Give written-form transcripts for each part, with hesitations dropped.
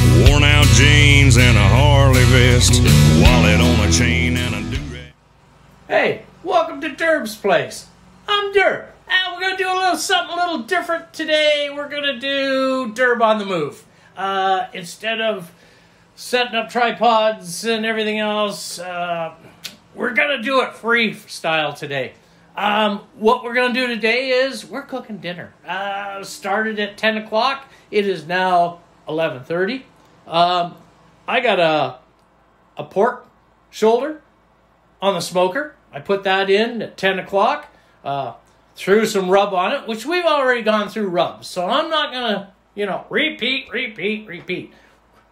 Worn out jeans and a Harley vest, wallet on a chain and a do-rag. Hey, welcome to Derb's Place. I'm Derb, and we're going to do something a little different today. We're going to do Derb on the move. Instead of setting up tripods and everything else, we're going to do it freestyle today. What we're going to do today is we're cooking dinner. Started at 10 o'clock. It is now 11:30. I got a pork shoulder on the smoker. I put that in at 10 o'clock. Threw some rub on it, which we've already gone through rubs. So I'm not going to, repeat.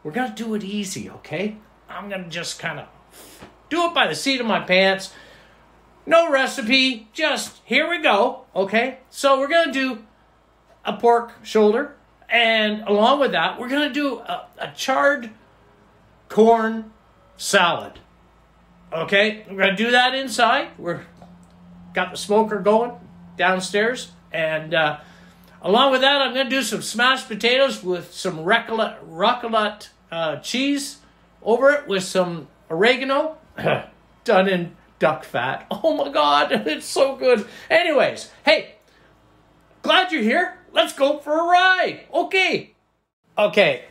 We're going to do it easy, okay? I'm going to just kind of do it by the seat of my pants. No recipe, just here we go, okay? So we're going to do a pork shoulder. And along with that, we're going to do a charred corn salad. Okay, we're going to do that inside. We're got the smoker going downstairs. And along with that, I'm going to do some smashed potatoes with some Raclette cheese over it with some oregano done in duck fat. Oh my God, it's so good. Anyways, hey, glad you're here. Let's go for a ride. Okay,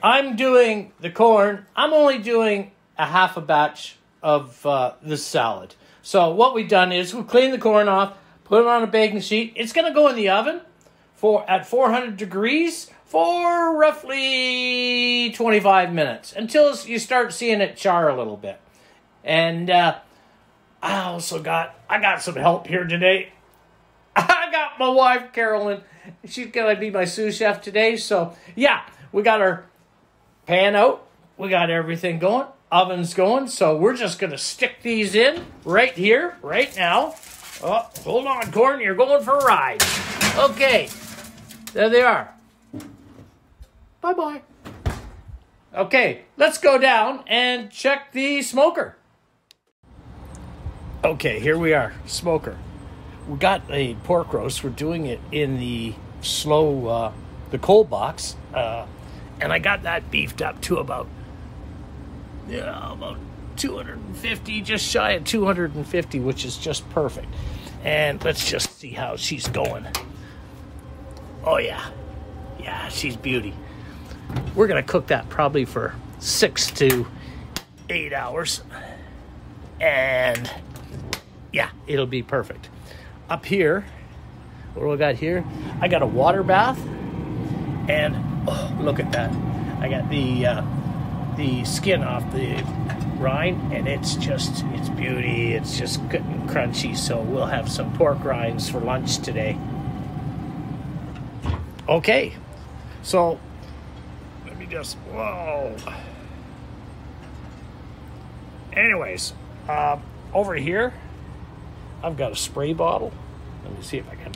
I'm doing the corn. I'm only doing a half a batch of this salad. So what we've done is we've cleaned the corn off, put it on a baking sheet. It's going to go in the oven at 400 degrees for roughly 25 minutes until you start seeing it char a little bit. And I got some help here today. I got my wife, Carolyn. She's going to be my sous chef today. So, yeah, we got our pan out. We got everything going. Oven's going. So, we're just going to stick these in right here, right now. Oh, hold on, corn. You're going for a ride. Okay. There they are. Bye-bye. Okay, let's go down and check the smoker. Okay, here we are, smoker. We got a pork roast. We're doing it in the the cold box. And I got that beefed up to about 250, just shy of 250, which is just perfect. And let's just see how she's going. Oh, yeah. Yeah, she's beauty. We're going to cook that probably for 6 to 8 hours. And, yeah, it'll be perfect. Up here, what do I got here? I got a water bath. And, oh, look at that. I got the skin off the rind, and it's beauty. It's just good and crunchy, so we'll have some pork rinds for lunch today. Okay, so let me just, whoa. Anyways, over here, I've got a spray bottle. Let me see if I can,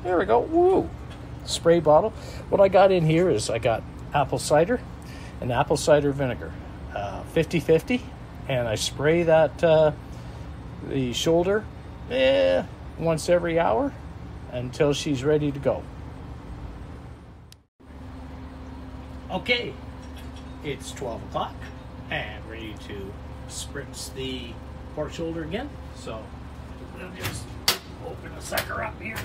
there we go, woo. Spray bottle. What I got in here is I got apple cider and apple cider vinegar, 50-50, and I spray that the shoulder once every hour until she's ready to go. Okay, it's 12 o'clock and ready to spritz the pork shoulder again. So we'll just open the sucker up here.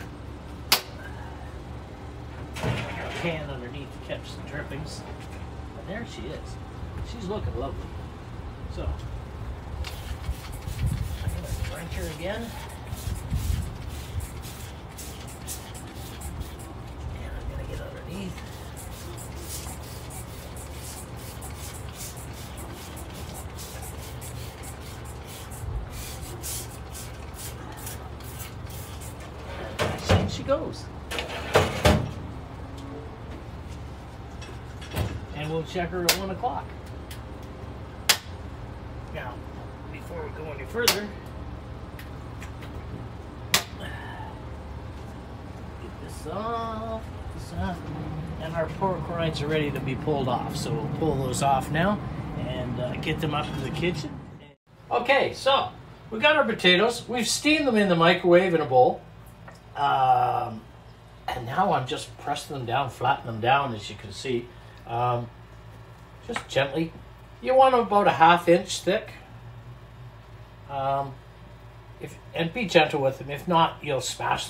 Can underneath to catch the drippings. And there she is. She's looking lovely. So I'm going to drench her again. And I'm going to get underneath. And in she goes. And we'll check her at 1 o'clock. Now, before we go any further, get this off, and our pork rinds are ready to be pulled off. So we'll pull those off now and get them up to the kitchen. Okay, so we got our potatoes. We've steamed them in the microwave in a bowl. And now I'm just pressing them down, flattening them down, as you can see. just gently. You want them about a 1/2 inch thick. And be gentle with them. If not, you'll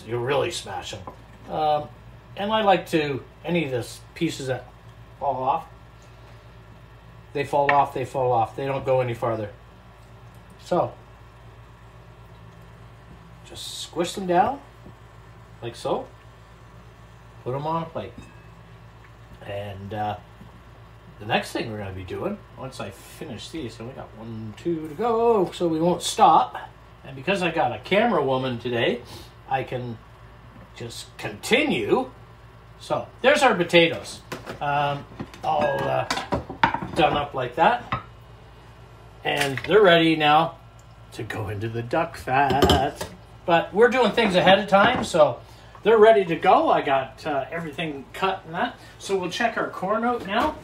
really smash them. And I like to, any of the pieces that fall off, they fall off, they fall off. They don't go any farther. So, just squish them down, like so. Put them on a plate. And the next thing we're going to be doing, once I finish these, and we got 1, 2 to go, so we won't stop. And because I got a camera woman today, I can just continue. So, there's our potatoes. All done up like that. And they're ready now to go into the duck fat. But we're doing things ahead of time, so they're ready to go. I got everything cut and that. So we'll check our corn out now.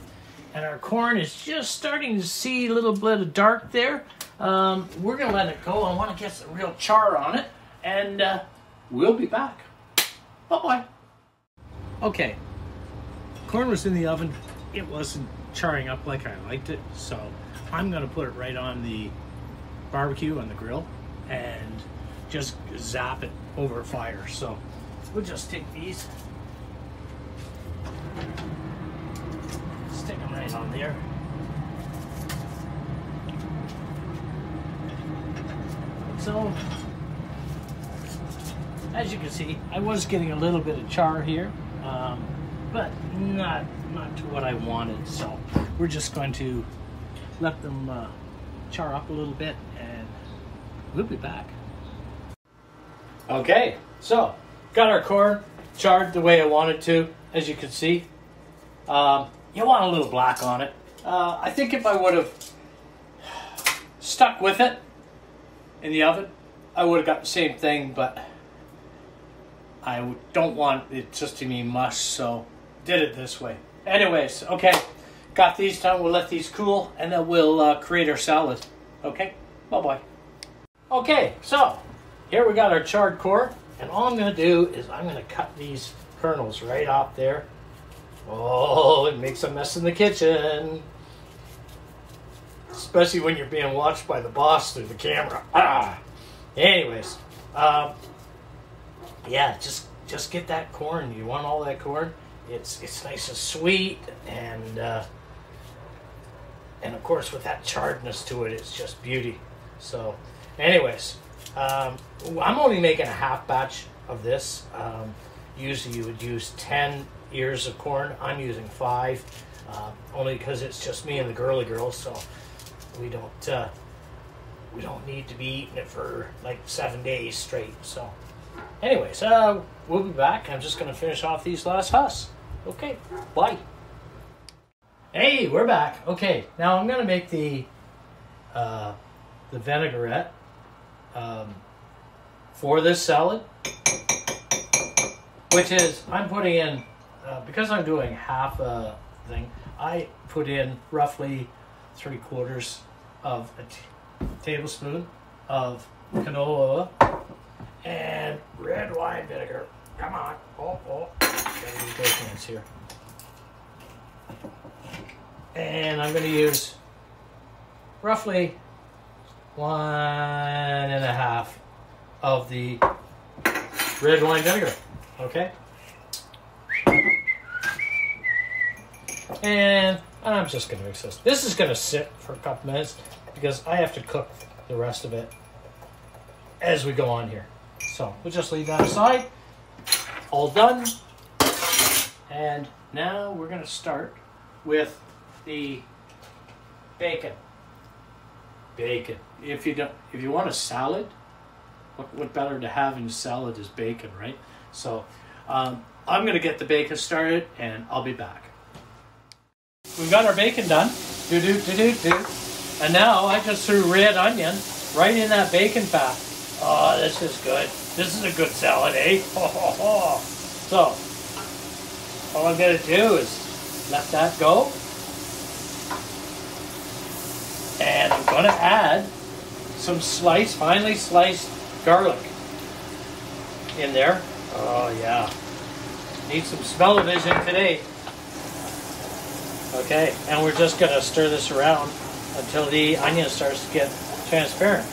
And our corn is just starting to see a little bit of dark there. We're going to let it go. I want to get some real char on it. And we'll be back. Bye-bye. Okay. Corn was in the oven. It wasn't charring up like I liked it. So I'm going to put it right on the barbecue on the grill and just zap it over fire. So we'll just take these, stick them right on there. So as you can see, I was getting a little bit of char here, but not to what I wanted. So we're just going to let them char up a little bit, and we'll be back. Okay, so got our corn charred the way I wanted to, as you can see. You want a little black on it. I think if I would have stuck with it in the oven, I would have got the same thing, but I don't want it just to be mush, so did it this way. Anyways, okay, got these done. We'll let these cool, and then we'll create our salad. Okay, bye-bye. Okay, so here we got our charred corn, and all I'm going to do is I'm going to cut these kernels right off there. Oh, it makes a mess in the kitchen. Especially when you're being watched by the boss through the camera. Anyways, yeah, just get that corn. You want all that corn. It's nice and sweet, and of course with that charredness to it, it's just beauty. So, anyways, I'm only making a half batch of this. Usually you would use 10 ears of corn. I'm using 5, only because it's just me and the girly girls. So we don't need to be eating it for like 7 days straight. So anyways, we'll be back. I'm just going to finish off these last husks. Okay, bye. Hey, we're back. Okay, now I'm going to make the vinaigrette for this salad, which is, I'm putting in, because I'm doing half a thing, I put in roughly 3/4 of a tablespoon of canola oil and red wine vinegar. Come on. Oh. Gotta use both hands here. And I'm going to use roughly 1.5 of the red wine vinegar. Okay? And I'm just going to mix this. This is going to sit for a couple minutes because I have to cook the rest of it as we go on here. So we'll just leave that aside. All done. And now we're going to start with the bacon. Bacon. If you want a salad, what better to have in a salad is bacon, right? So I'm going to get the bacon started, and I'll be back. We've got our bacon done. And now I just threw red onion right in that bacon fat. Oh, this is good. This is a good salad, eh? So all I'm going to do is let that go. And I'm going to add some finely sliced garlic in there. Oh, yeah. Need some smell-o-vision today. Okay, and we're just gonna stir this around until the onion starts to get transparent.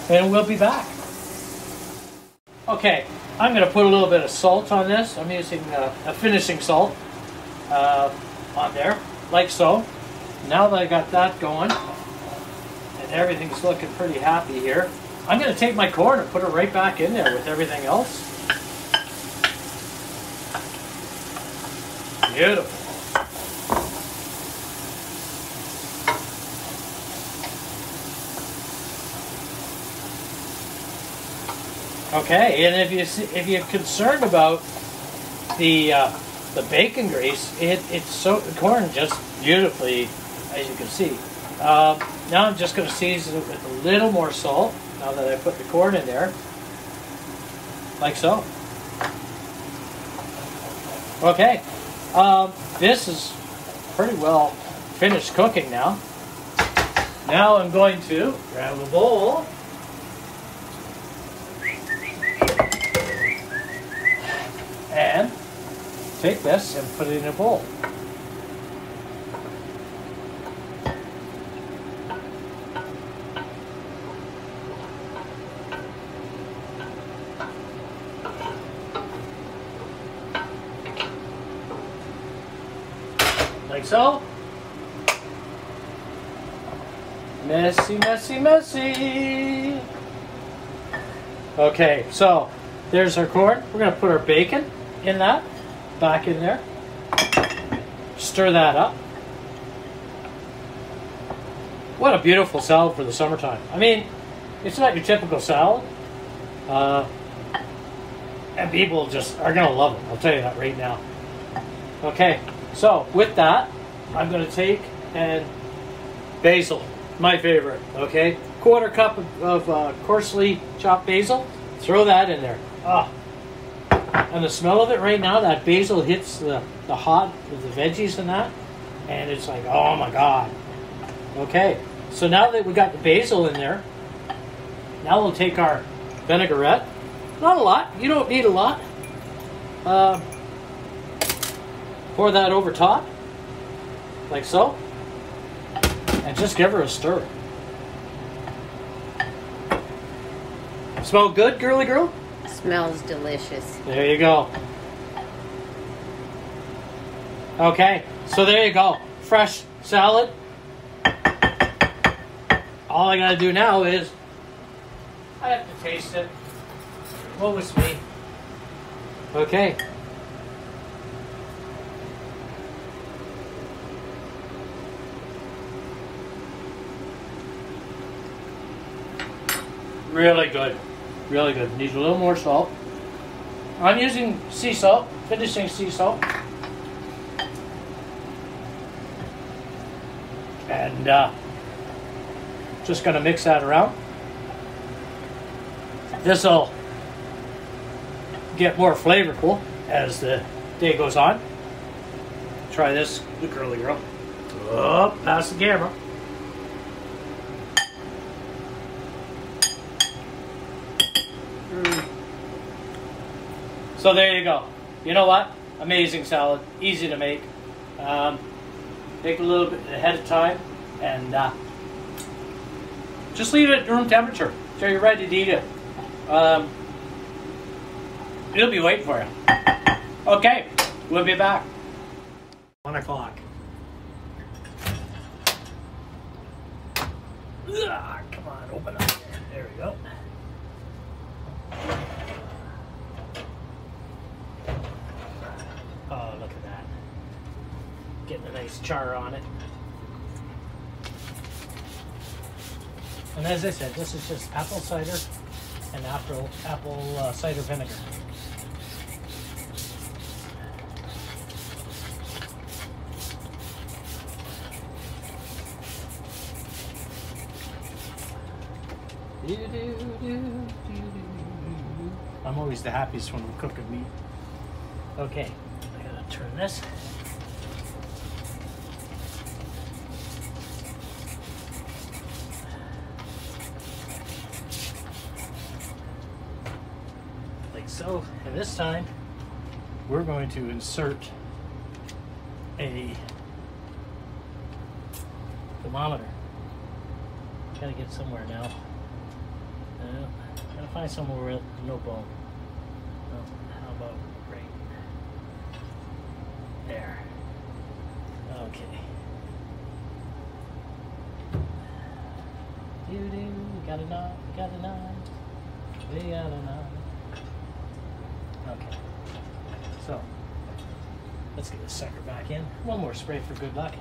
And we'll be back. Okay, I'm gonna put a little bit of salt on this. I'm using a finishing salt on there, like so. Now that I got that going, and everything's looking pretty happy here, I'm gonna take my corn and put it right back in there with everything else. Beautiful. Okay, and if you're concerned about the bacon grease, the corn just beautifully, as you can see. Now I'm just going to season it with a little more salt. Now that I put the corn in there, like so. Okay, this is pretty well finished cooking now. Now I'm going to grab a bowl. And take this and put it in a bowl. Like so. Messy, messy, messy. Okay, so there's our corn. We're going to put our bacon in that, back in there. Stir that up. What a beautiful salad for the summertime. I mean, it's not your typical salad. And people just are going to love it. I'll tell you that right now. Okay, so with that, I'm going to take and basil, my favorite, okay? 1/4 cup of coarsely chopped basil. Throw that in there. Ah. And the smell of it right now, that basil hits the hot with the veggies and that, and it's like, oh my God. Okay, so now that we got the basil in there, now we'll take our vinaigrette. Not a lot, you don't need a lot. Pour that over top, like so, and just give her a stir. Smell good, girly girl? Smells delicious. There you go. Okay, so there you go. Fresh salad. All I gotta do now is, I have to taste it. What was me? Okay. Really good. Really good. Needs a little more salt. I'm using sea salt, finishing sea salt. And just going to mix that around. This will get more flavorful as the day goes on. Try this, the curly girl. Oh, past the camera. So there you go. You know what? Amazing salad. Easy to make. Take a little bit ahead of time and just leave it at room temperature till you're ready to eat it. It'll be waiting for you. Okay, we'll be back. 1 o'clock. Come on, open up. There we go. Oh, look at that. Getting a nice char on it. And as I said, this is just apple cider and apple cider vinegar. I'm always the happiest when we're cooking meat. Okay, I gotta turn this. Like so, and this time we're going to insert a thermometer. Gotta get somewhere now. Gotta find somewhere with no bone. Oh, how about right there? Okay. Doo-doo, got a knot, got a knot. We got a knot. Okay. So, let's get this sucker back in. One more spray for good luck.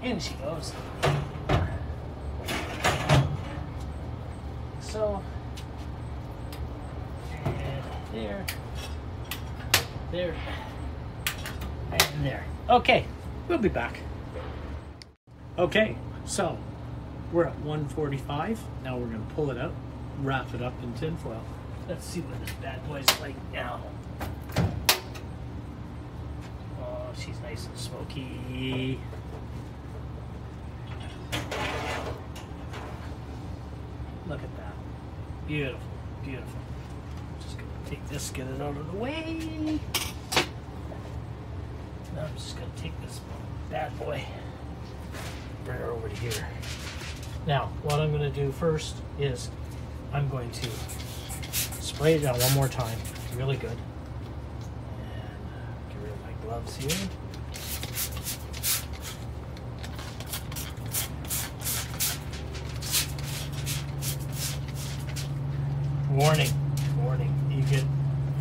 In she goes. So, and there, and there. Okay, we'll be back. Okay, so we're at 145. Now we're going to pull it out, wrap it up in tinfoil. Let's see what this bad boy's like now. Oh, she's nice and smoky. Look at that. Beautiful, beautiful. Just going to take this, get it out of the way. Now I'm just going to take this bad boy, bring her over to here. Now, what I'm going to do first is I'm going to spray it down one more time, really good. And get rid of my gloves here. Warning, warning, you get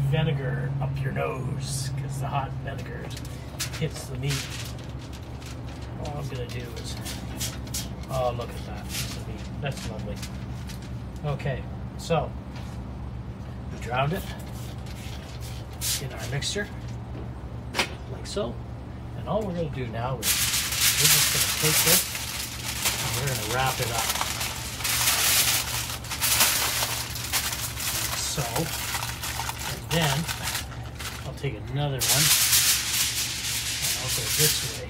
vinegar up your nose because the hot vinegar hits the meat. All I'm going to do is, oh, look at that. That's lovely. Okay, so we drowned it in our mixture, like so. And all we're going to do now is we're just going to take this and we're going to wrap it up. So, and then I'll take another one and I'll go this way.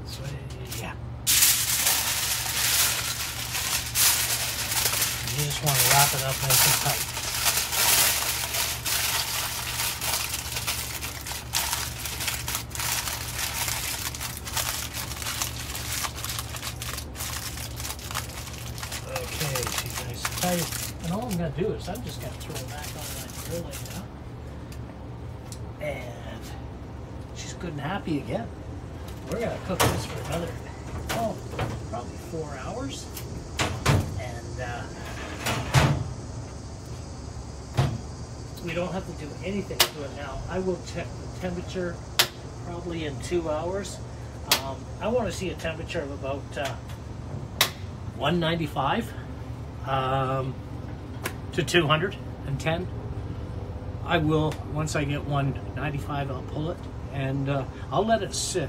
This way, yeah. You just want to wrap it up nice and tight. Okay, she's nice and tight. And all I'm going to do is I'm just going to throw it back on my grill right now. And she's good and happy again. We're going to cook this for another, oh, probably 4 hours. And we don't have to do anything to it now. I will check the temperature probably in 2 hours. I want to see a temperature of about 195 to 210. I will, once I get 195, I'll pull it and I'll let it sit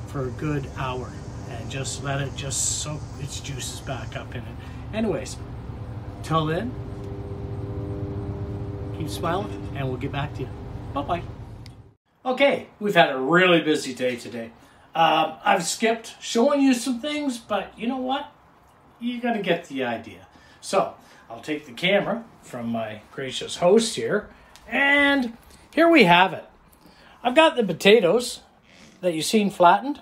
for a good hour and just let it just soak its juices back up in it. Anyways, till then, keep smiling and we'll get back to you. Bye-bye. Okay, we've had a really busy day today. I've skipped showing you some things, but you know what? You gotta get the idea. So, I'll take the camera from my gracious host here, and here we have it. I've got the potatoes that you've seen flattened,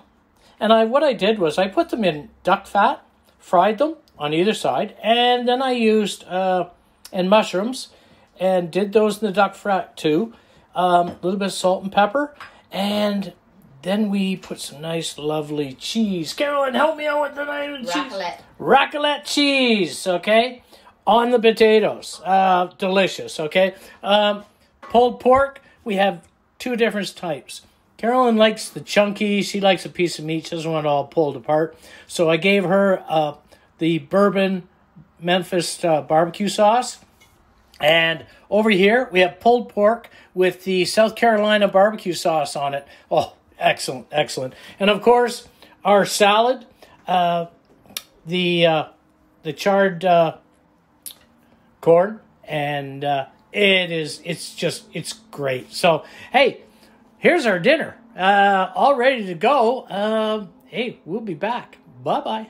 and what I did was I put them in duck fat, fried them on either side, and then I used and mushrooms, and did those in the duck fat too. A little bit of salt and pepper, and then we put some nice, lovely cheese. Carolyn, help me out with the name of the cheese. Raclette. Raclette cheese, okay, on the potatoes. Delicious, okay. Pulled pork, we have two different types. Carolyn likes the chunky. She likes a piece of meat. She doesn't want it all pulled apart. So I gave her the bourbon Memphis barbecue sauce. And over here, we have pulled pork with the South Carolina barbecue sauce on it. Oh, excellent, excellent. And of course, our salad, the charred corn, and it's great. So, hey, here's our dinner, all ready to go. Hey, we'll be back. Bye-bye.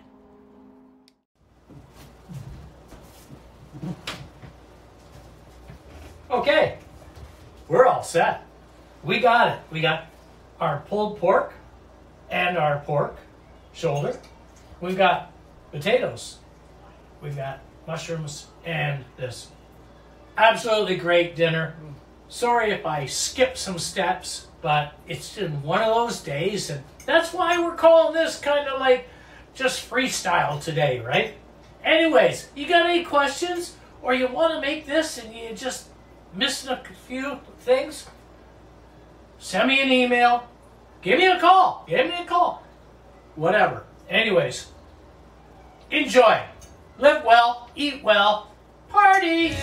Okay, we're all set. We got it. We got our pulled pork and our pork shoulder. We've got potatoes. We've got mushrooms and this. Absolutely great dinner. Sorry if I skipped some steps, but it's been one of those days, and that's why we're calling this kind of like just freestyle today, right? Anyways, you got any questions, or you want to make this and you just missed a few things? Send me an email. Give me a call. Whatever. Anyways, enjoy. Live well. Eat well. Party.